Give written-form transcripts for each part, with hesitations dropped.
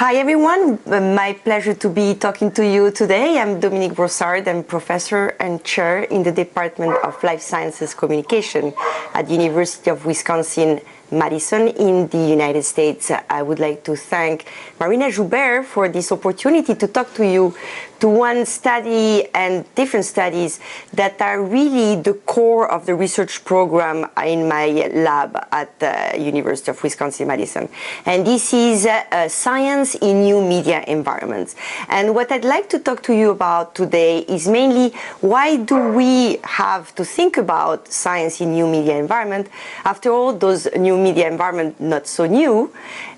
Hi everyone, my pleasure to be talking to you today. I'm BROSSARD. I'm professor and chair in the Department of Life Sciences Communication at the University of Wisconsin-Madison in the United States. I would like to thank Marina Joubert for this opportunity to talk to you to one study and different studies that are really the core of the research program in my lab at the University of Wisconsin-Madison. And this is science in new media environments. And what I'd like to talk to you about today is mainly why do we have to think about science in new media environment? After all, those new media environment not so new.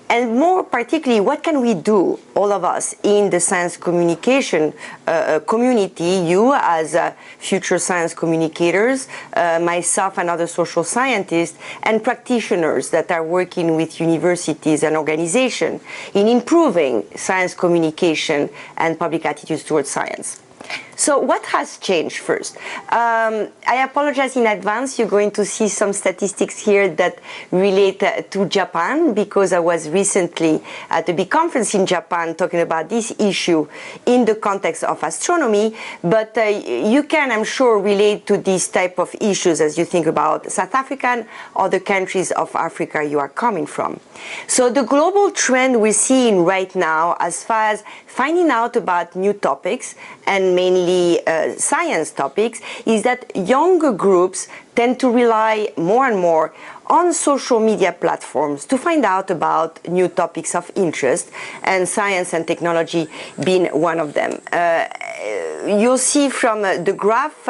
And more particularly, what can we do, all of us, in the science communication community, you as future science communicators, myself and other social scientists, and practitioners that are working with universities and organizations in improving science communication and public attitudes towards science. So what has changed first? I apologize in advance. You're going to see some statistics here that relate to Japan, because I was recently at a big conference in Japan talking about this issue in the context of astronomy. But you can, I'm sure, relate to these type of issues as you think about South Africa and other countries of Africa you are coming from. So the global trend we're seeing right now as far as finding out about new topics, and mainly science topics, is that younger groups tend to rely more and more on social media platforms to find out about new topics of interest, and science and technology being one of them. You'll see from the graph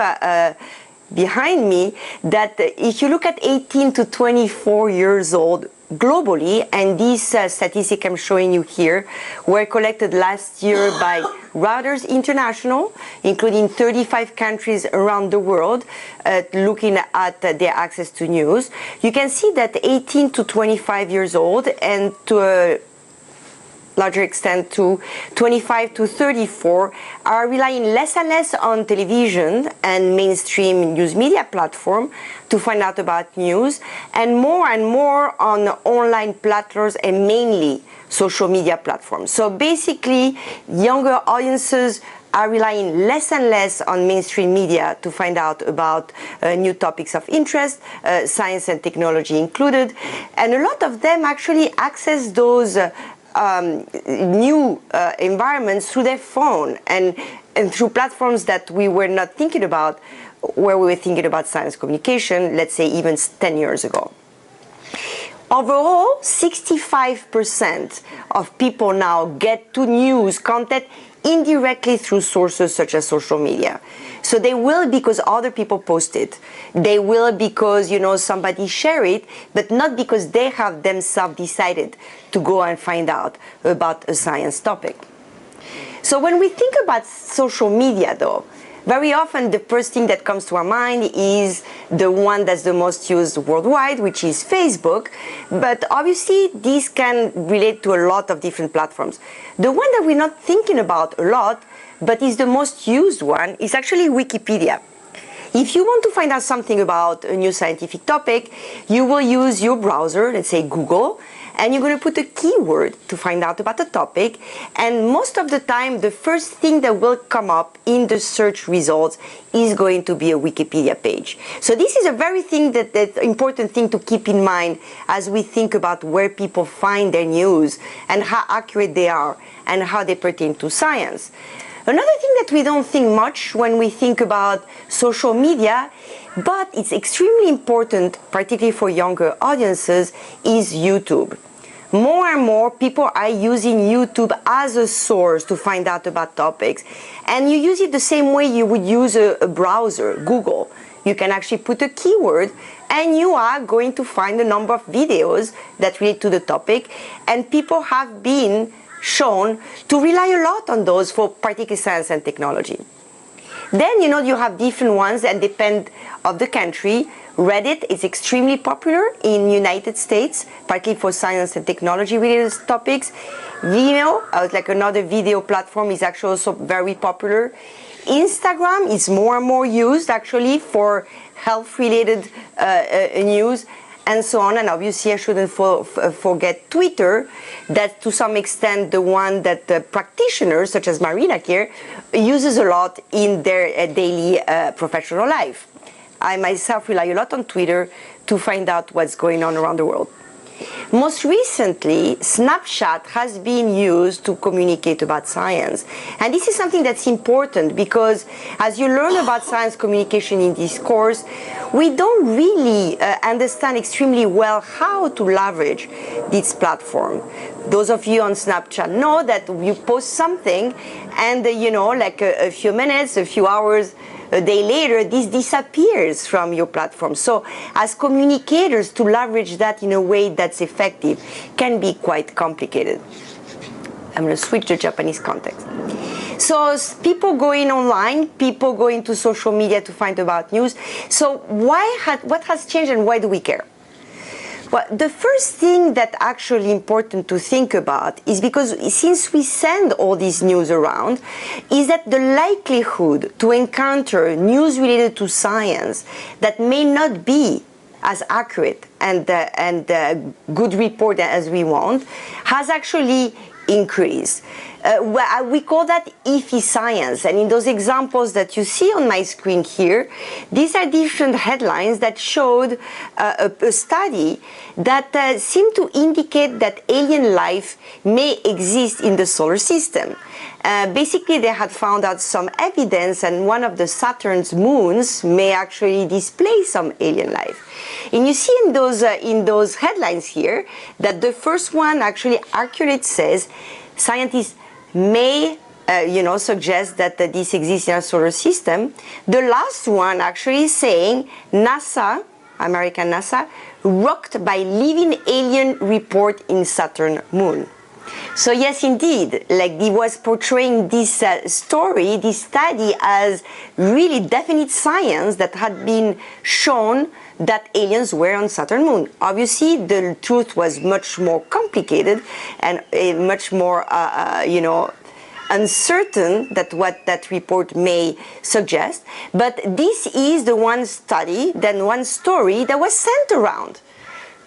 behind me that if you look at 18 to 24 years old globally, and these statistics I'm showing you here were collected last year by Reuters International, including 35 countries around the world, looking at their access to news. You can see that 18 to 25 years old, and to a larger extent to 25 to 34, are relying less and less on television and mainstream news media platform to find out about news, and more on online platforms and mainly social media platforms. So basically, younger audiences are relying less and less on mainstream media to find out about new topics of interest, science and technology included, and a lot of them actually access those new environments through their phone and through platforms that we were not thinking about where we were thinking about science communication, let's say even 10 years ago. Overall, 65% of people now get to news content indirectly through sources such as social media. So they will because other people post it. They will because, you know, somebody share it, but not because they have themselves decided to go and find out about a science topic. So when we think about social media, though, very often the first thing that comes to our mind is the one that's the most used worldwide, which is Facebook. But obviously, these can relate to a lot of different platforms. The one that we're not thinking about a lot, but is the most used one, is actually Wikipedia. If you want to find out something about a new scientific topic, you will use your browser, let's say Google, and you're going to put a keyword to find out about the topic. And most of the time, the first thing that will come up in the search results is going to be a Wikipedia page. So this is a very important thing to keep in mind as we think about where people find their news and how accurate they are and how they pertain to science. Another thing that we don't think much when we think about social media, but it's extremely important, particularly for younger audiences, is YouTube. More and more people are using YouTube as a source to find out about topics. And you use it the same way you would use a browser, Google. You can actually put a keyword and you are going to find a number of videos that relate to the topic. And people have been shown to rely a lot on those for particular science and technology. Then, you know, you have different ones that depend on the country. Reddit is extremely popular in the United States, partly for science and technology related topics. Vimeo, like another video platform, is actually also very popular. Instagram is more and more used actually for health related news. and so on. And obviously I shouldn't forget Twitter, that to some extent the one that the practitioners such as Marina here uses a lot in their daily professional life. I myself rely a lot on Twitter to find out what's going on around the world. Most recently, Snapchat has been used to communicate about science. And this is something that's important because as you learn about science communication in this course, we don't really understand extremely well how to leverage this platform. Those of you on Snapchat know that you post something and, like a few minutes, a few hours, a day later, this disappears from your platform. So as communicators, to leverage that in a way that's effective can be quite complicated. I'm going to switch to Japanese context. So people going online, people going to social media to find about news. So what has changed and why do we care? Well, the first thing that's actually important to think about is because since we send all this news around, is that the likelihood to encounter news related to science that may not be as accurate and good report as we want has actually increased. We call that iffy science, and in those examples that you see on my screen here, these are different headlines that showed a study that seemed to indicate that alien life may exist in the solar system. Basically, they had found out some evidence, and one of the Saturn's moons may actually display some alien life. And you see in those headlines here that the first one actually accurately says scientists may suggest that this exists in our solar system. The last one actually saying NASA, American NASA, rocked by living alien report in Saturn moon. So yes, indeed, like he was portraying this story, this study as really definite science that had been shown that aliens were on Saturn moon. Obviously, the truth was much more complicated and much more, uncertain that what that report may suggest. But this is the one study, then one story that was sent around.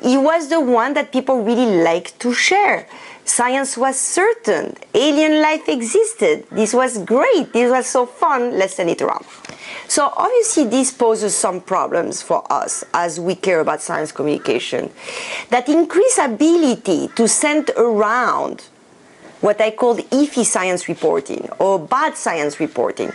It was the one that people really liked to share. Science was certain. Alien life existed. This was great. This was so fun. Let's send it around. So obviously this poses some problems for us as we care about science communication. That increased ability to send around what I call iffy science reporting or bad science reporting.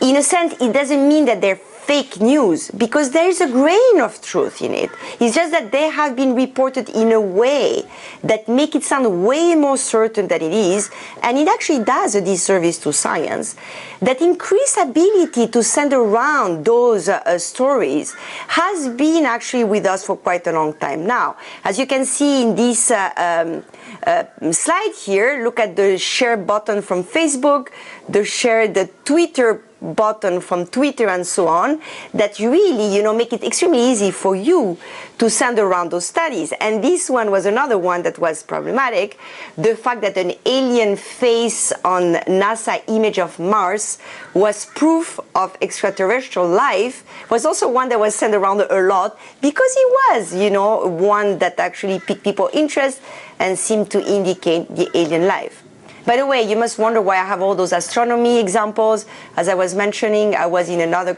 In a sense, it doesn't mean that they're fake news, because there is a grain of truth in it. It's just that they have been reported in a way that make it sound way more certain than it is, and it actually does a disservice to science. That increased ability to send around those stories has been actually with us for quite a long time now. As you can see in this slide here, look at the share button from Facebook, the Twitter button from Twitter and so on, that really, make it extremely easy for you to send around those studies. And this one was another one that was problematic. The fact that an alien face on NASA image of Mars was proof of extraterrestrial life was also one that was sent around a lot, because it was, one that actually piqued people's interest and seemed to indicate the alien life. By the way, you must wonder why I have all those astronomy examples. As I was mentioning, I was in another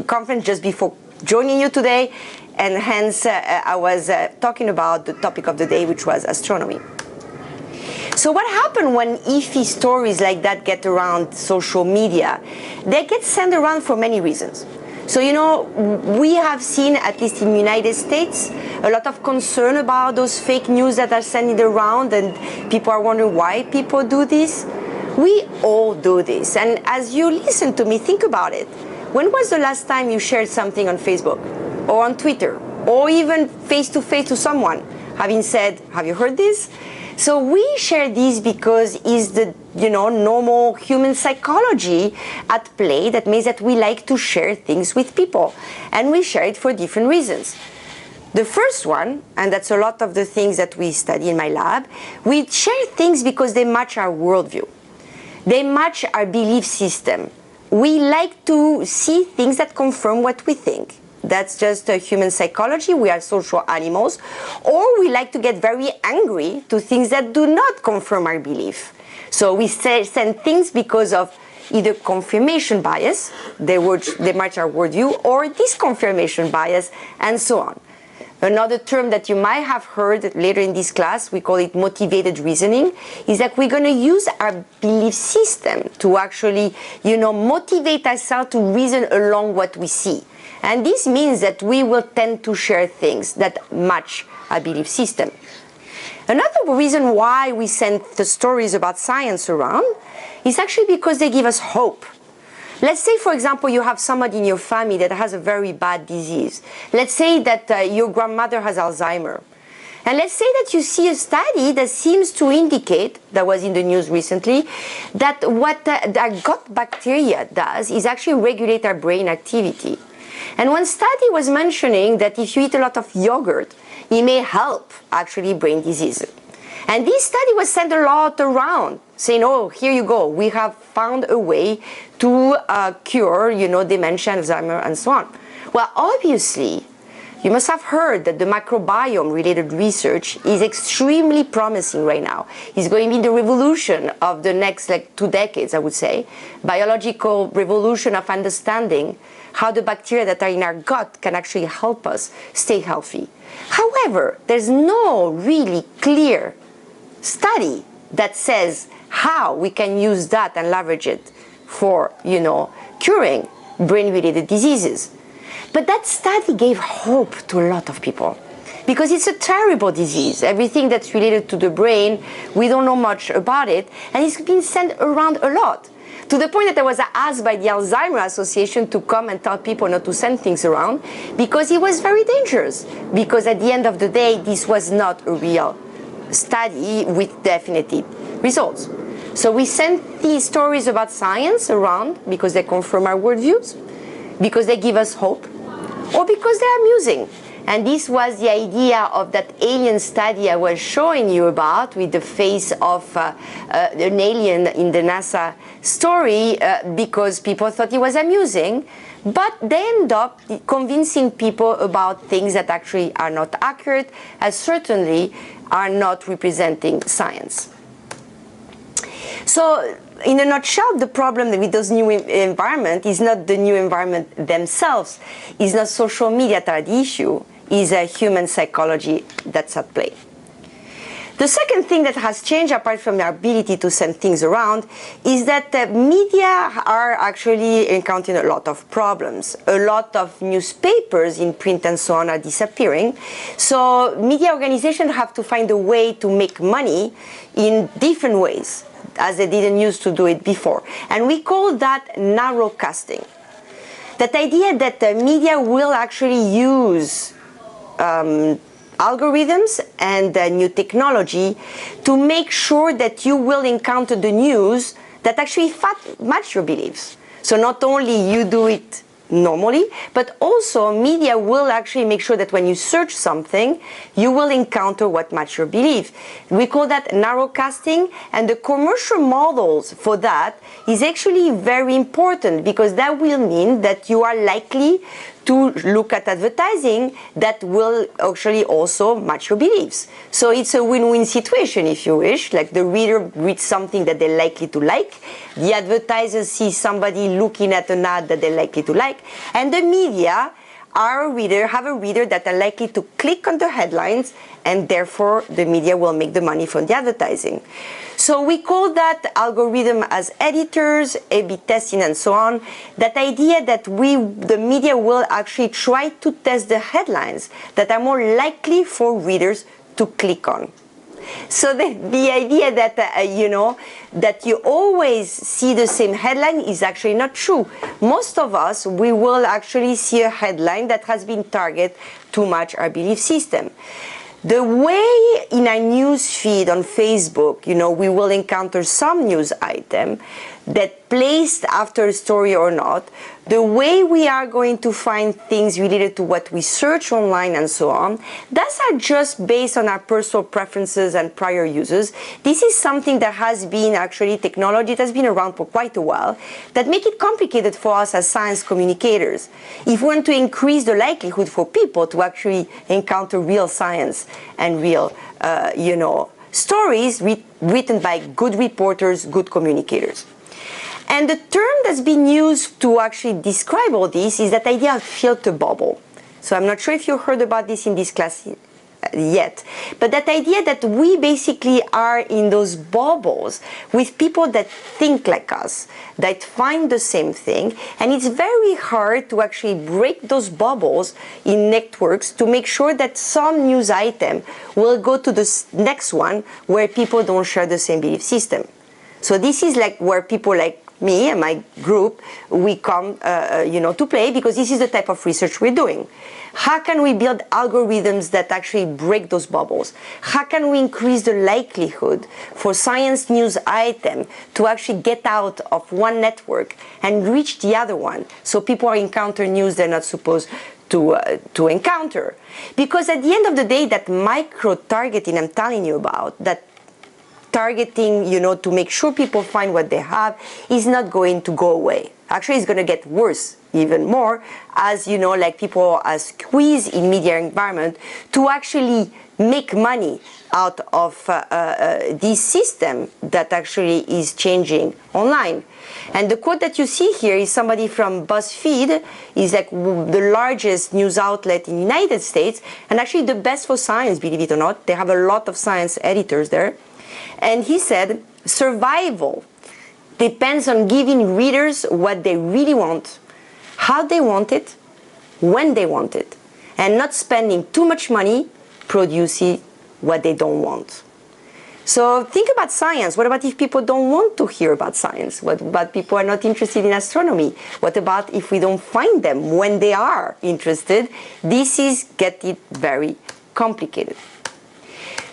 conference just before joining you today, and hence I was talking about the topic of the day, which was astronomy. So what happened when iffy stories like that get around social media? They get sent around for many reasons. So, we have seen, at least in the United States, a lot of concern about those fake news that are sent around, and people are wondering why people do this. We all do this. And as you listen to me, think about it. When was the last time you shared something on Facebook or on Twitter or even face-to-face to someone, having said, have you heard this? So we share this because it's the normal human psychology at play that means that we like to share things with people, and we share it for different reasons. The first one, and that's a lot of the things that we study in my lab, we share things because they match our worldview. They match our belief system. We like to see things that confirm what we think. That's just human psychology. We are social animals. Or we like to get very angry to things that do not confirm our belief. So we send things because of either confirmation bias, they match our worldview, or disconfirmation bias, and so on. Another term that you might have heard later in this class, we call it motivated reasoning, is that we're going to use our belief system to actually, motivate ourselves to reason along what we see. And this means that we will tend to share things that match our belief system. Another reason why we send the stories about science around is actually because they give us hope. Let's say, for example, you have somebody in your family that has a very bad disease. Let's say that your grandmother has Alzheimer's. And let's say that you see a study that seems to indicate, that was in the news recently, that what the gut bacteria does is actually regulate our brain activity. And one study was mentioning that if you eat a lot of yogurt, it may help actually brain disease. And this study was sent a lot around, saying, oh, here you go, we have found a way to cure, dementia, Alzheimer's, and so on. Well, obviously, you must have heard that the microbiome-related research is extremely promising right now. It's going to be the revolution of the next 2 decades, I would say, biological revolution of understanding how the bacteria that are in our gut can actually help us stay healthy. However, there's no really clear study that says how we can use that and leverage it for, curing brain-related diseases. But that study gave hope to a lot of people because it's a terrible disease. Everything that's related to the brain, we don't know much about it, and it's been sent around a lot. To the point that I was asked by the Alzheimer's Association to come and tell people not to send things around because it was very dangerous. Because at the end of the day, this was not a real study with definitive results. So we send these stories about science around because they confirm our worldviews, because they give us hope, or because they're amusing. And this was the idea of that alien study I was showing you about with the face of an alien in the NASA story because people thought it was amusing. But they end up convincing people about things that actually are not accurate, and certainly are not representing science. So, in a nutshell, the problem with those new environment is not the new environment themselves, is not social media that the issue, is a human psychology that's at play. The second thing that has changed, apart from the ability to send things around, is that the media are actually encountering a lot of problems. A lot of newspapers in print and so on are disappearing. So media organizations have to find a way to make money in different ways, as they didn't used to do it before. And we call that narrowcasting. That idea that the media will actually use algorithms and new technology to make sure that you will encounter the news that actually match your beliefs. So not only you do it normally, but also media will actually make sure that when you search something, you will encounter what matches your belief. We call that narrowcasting, and the commercial models for that is actually very important because that will mean that you are likely to look at advertising that will actually also match your beliefs. So it's a win-win situation, if you wish. Like the reader reads something that they're likely to like, the advertiser sees somebody looking at an ad that they're likely to like, and the media have a reader that are likely to click on the headlines, and therefore the media will make the money from the advertising. So we call that algorithm as editors, A/B testing, and so on. That idea that the media will actually try to test the headlines that are more likely for readers to click on. So the idea that, that you always see the same headline is actually not true. Most of us, we will actually see a headline that has been targeted to match our belief system. The way in our news feed on Facebook, we will encounter some news item that placed after a story or not, the way we are going to find things related to what we search online and so on, that's not just based on our personal preferences and prior uses. This is something that has been actually technology that has been around for quite a while that make it complicated for us as science communicators. If we want to increase the likelihood for people to actually encounter real science and real, stories written by good reporters, good communicators. And the term that's been used to actually describe all this is that idea of filter bubble. So I'm not sure if you heard about this in this class yet, but that idea that we basically are in those bubbles with people that think like us, that find the same thing, and it's very hard to actually break those bubbles in networks to make sure that some news item will go to the next one where people don't share the same belief system. So this is like where people like me and my group, we come to play, because this is the type of research we're doing. How can we build algorithms that actually break those bubbles? How can we increase the likelihood for science news item to actually get out of one network and reach the other one, so people are encountering news they're not supposed to encounter? Because at the end of the day, that micro-targeting I'm telling you about, that targeting, to make sure people find what they have, is not going to go away. Actually, it's going to get worse even more as, people are squeezed in media environment to actually make money out of this system that actually is changing online. And the quote that you see here is somebody from BuzzFeed, is like the largest news outlet in the United States, and actually the best for science, believe it or not. They have a lot of science editors there. And he said, survival depends on giving readers what they really want, how they want it, when they want it, and not spending too much money producing what they don't want. So think about science. What about if people don't want to hear about science? What about people are not interested in astronomy? What about if we don't find them when they are interested? This is getting very complicated.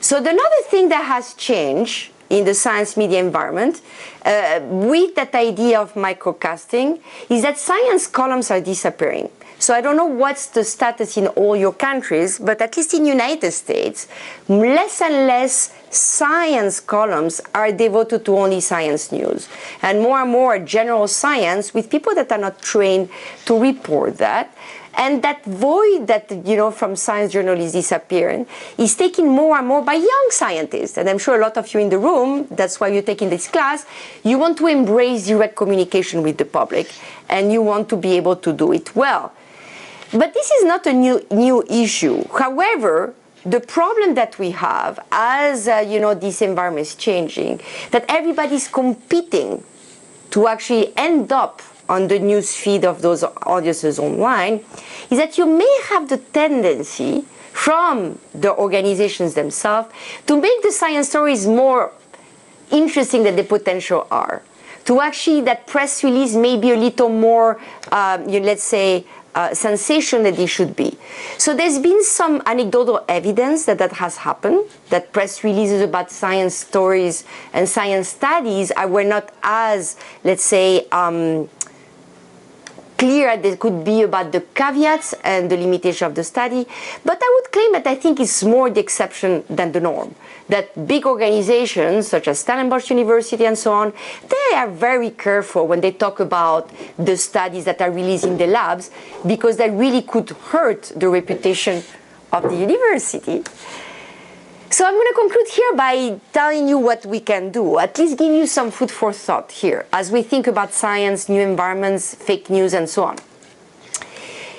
So another thing that has changed in the science media environment with that idea of microcasting is that science columns are disappearing. So I don't know what's the status in all your countries, but at least in the United States, less and less science columns are devoted to only science news, and more general science with people that are not trained to report that. And that void that, from science journalists disappearing is taken more and more by young scientists. And I'm sure a lot of you in the room, that's why you're taking this class, you want to embrace direct communication with the public, and you want to be able to do it well. But this is not a new issue. However, the problem that we have as, this environment is changing, that everybody's competing to actually end up on the news feed of those audiences online, is that you may have the tendency from the organizations themselves to make the science stories more interesting than they potential are. To actually, that press release may be a little more, let's say, sensation that they should be. So there's been some anecdotal evidence that has happened, that press releases about science stories and science studies were not as, let's say, clear as they could be about the caveats and the limitation of the study. But I would claim that I think it's more the exception than the norm. That big organizations such as Stellenbosch University and so on, they are very careful when they talk about the studies that are released in the labs, because that really could hurt the reputation of the university. So I'm going to conclude here by telling you what we can do, at least give you some food for thought here as we think about science, new environments, fake news, and so on.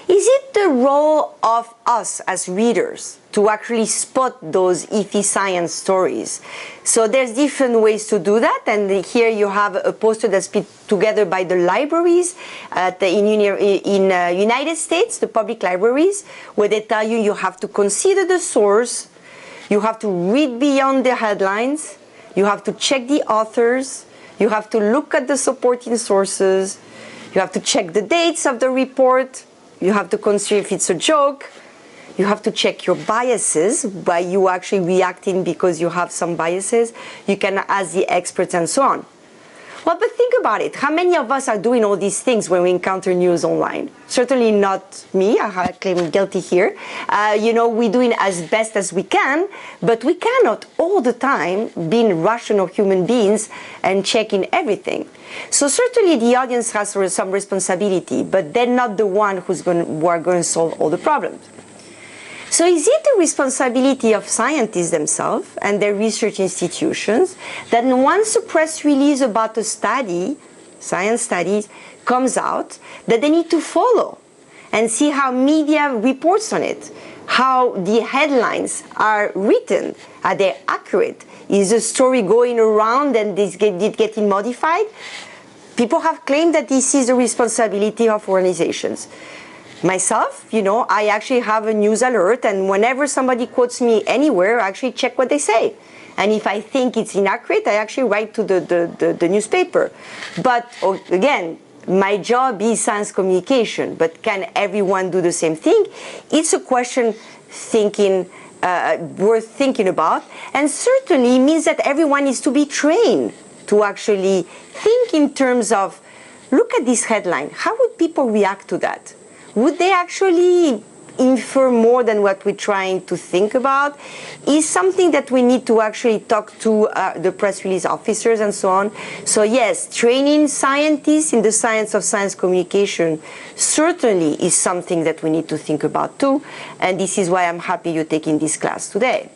Is it the role of us as readers to actually spot those iffy science stories? So there's different ways to do that, and here you have a poster that's put together by the libraries in United States, the public libraries, where they tell you you have to consider the source, you have to read beyond the headlines, you have to check the authors, you have to look at the supporting sources, you have to check the dates of the report, you have to consider if it's a joke, You have to check your biases, by you actually reacting because you have some biases. You can ask the experts and so on. Well, but think about it. How many of us are doing all these things when we encounter news online? Certainly not me. I claim guilty here. We're doing as best as we can, but we cannot all the time be rational human beings and checking everything. So certainly the audience has some responsibility, but they're not the one who are going to solve all the problems. So is it the responsibility of scientists themselves and their research institutions that once a press release about a study, science studies, comes out, that they need to follow and see how media reports on it, how the headlines are written, are they accurate? Is the story going around and is it getting modified? People have claimed that this is the responsibility of organizations. Myself, I actually have a news alert, and whenever somebody quotes me anywhere, I actually check what they say. And if I think it's inaccurate, I actually write to the newspaper. But again, my job is science communication, but can everyone do the same thing? It's a question worth thinking about, and certainly means that everyone needs to be trained to actually think in terms of, look at this headline, how would people react to that? Would they actually infer more than what we're trying to think about? Is something that we need to actually talk to the press release officers and so on. So yes, training scientists in the science of science communication certainly is something that we need to think about too. And this is why I'm happy you're taking this class today.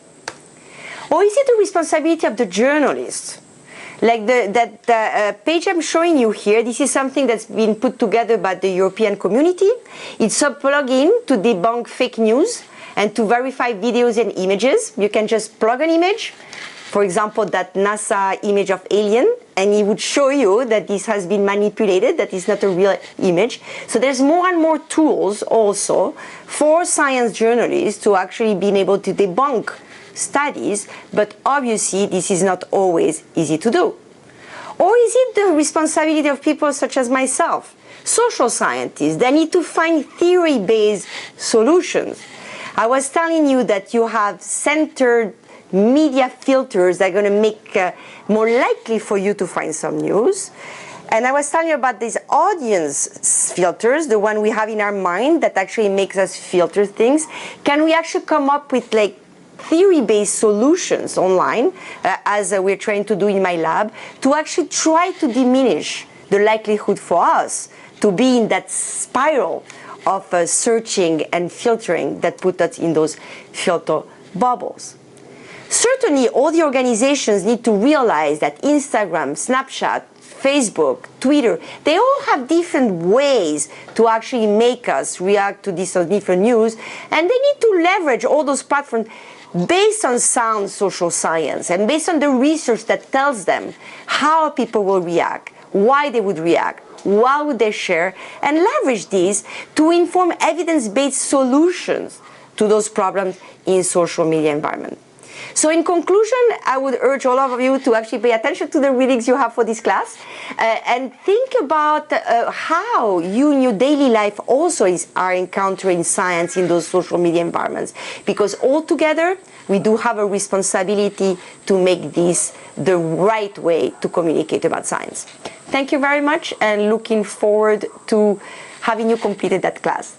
Or is it the responsibility of the journalists? Like that page I'm showing you here, this is something that's been put together by the European community. It's a plugin to debunk fake news and to verify videos and images. You can just plug an image, for example, that NASA image of alien, and it would show you that this has been manipulated, that is not a real image. So there's more and more tools also for science journalists to actually be able to debunk studies, but obviously this is not always easy to do. Or is it the responsibility of people such as myself, social scientists, that need to find theory-based solutions? I was telling you that you have centered media filters that are going to make more likely for you to find some news. And I was telling you about these audience filters, the one we have in our mind that actually makes us filter things. Can we actually come up with theory-based solutions online, as we're trying to do in my lab, to actually try to diminish the likelihood for us to be in that spiral of searching and filtering that put us in those filter bubbles? Certainly, all the organizations need to realize that Instagram, Snapchat, Facebook, Twitter, they all have different ways to actually make us react to this different news, and they need to leverage all those platforms based on sound social science and based on the research that tells them how people will react, why they would react, what would they share, and leverage these to inform evidence-based solutions to those problems in social media environment. So in conclusion, I would urge all of you to actually pay attention to the readings you have for this class and think about how you in your daily life also are encountering science in those social media environments. Because altogether, we do have a responsibility to make this the right way to communicate about science. Thank you very much, and looking forward to having you completed that class.